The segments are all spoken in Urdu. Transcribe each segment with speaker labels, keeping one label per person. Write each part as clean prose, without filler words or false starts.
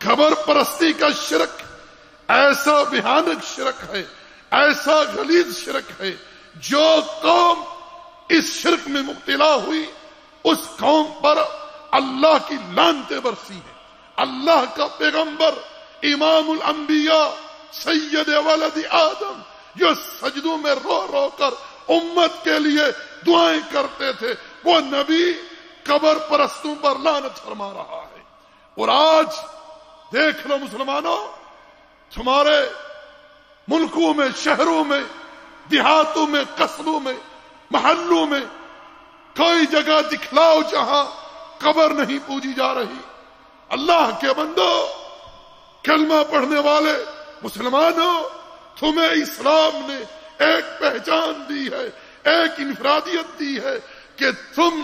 Speaker 1: قبر پرستی کا شرک ایسا بھیانک شرک ہے، ایسا غلیظ شرک ہے، جو قوم اس شرک میں مبتلا ہوئی اس قوم پر اللہ کی لعنتیں برسی ہیں۔ اللہ کا پیغمبر امام الانبیاء سید ولد آدم جو سجدوں میں رو رو کر امت کے لیے دعائیں کرتے تھے، وہ نبی قبر پرستوں پر لعنت فرما رہا ہے۔ اور آج دیکھ لو مسلمانوں، تمہارے ملکوں میں، شہروں میں، دیہاتوں میں، قصبوں میں، محلوں میں کوئی جگہ دکھلاؤ جہاں قبر نہیں پوجی جا رہی۔ اللہ کے بندو، کلمہ پڑھنے والے مسلمانوں، تمہیں اسلام نے ایک پہچان دی ہے، ایک انفرادیت دی ہے کہ تم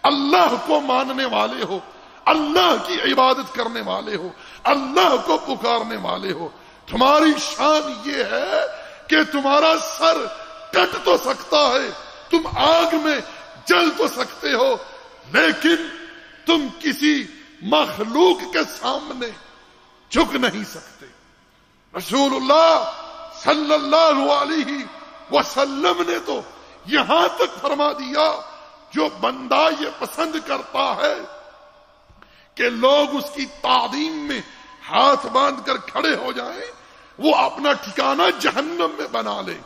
Speaker 1: اللہ کو ماننے والے ہو، اللہ کی عبادت کرنے والے ہو، اللہ کو پکارنے والے ہو۔ تمہاری شان یہ ہے کہ تمہارا سر کٹ تو سکتا ہے، تم آگ میں جل تو سکتے ہو، لیکن تم کسی مخلوق کے سامنے جھک نہیں سکتے۔ رسول اللہ صلی اللہ علیہ وسلم نے تو یہاں تک فرما دیا، جو بندہ یہ پسند کرتا ہے کہ لوگ اس کی تعظیم میں ہاتھ باندھ کر کھڑے ہو جائیں، وہ اپنا ٹھکانہ جہنم میں بنا لے۔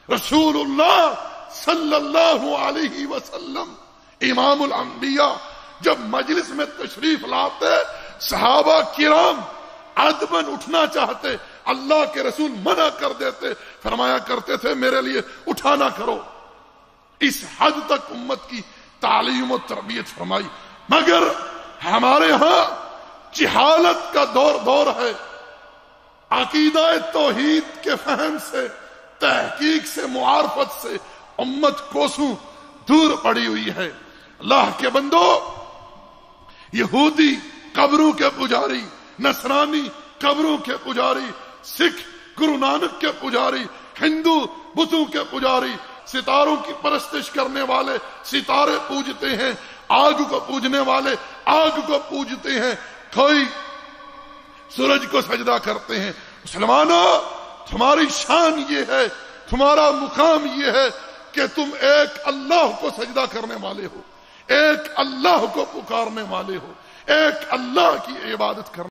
Speaker 1: رسول اللہ صلی اللہ علیہ وسلم امام الانبیاء جب مجلس میں تشریف لاتے، صحابہ کرام ادباً اٹھنا چاہتے، اللہ کے رسول منع کر دیتے، فرمایا کرتے تھے میرے لیے اٹھا نہ کرو۔ اس حد تک امت کی تعلیم و تربیت فرمائی۔ مگر ہمارے ہاں جہالت کا دور ہے، عقیدہ توحید کے فہم سے، تحقیق سے، معارفت سے امت کوسوں دور پڑی ہوئی ہے۔ اللہ کے بندو، یہودی قبروں کے پجاری، نصرانی قبروں کے پجاری، سکھ گرو نانک کے پجاری، ہندو بتوں کے پجاری، ستاروں کی پرستش کرنے والے ستارے پوجتے ہیں، آگ کو پوجنے والے آگ کو پوجتے ہیں، کوئی سورج کو سجدہ کرتے ہیں۔ مسلمانوں، تمہاری شان یہ ہے، تمہارا مقام یہ ہے کہ تم ایک اللہ کو سجدہ کرنے والے ہو، ایک اللہ کو پکارنے والے ہو، ایک اللہ کی عبادت کرنے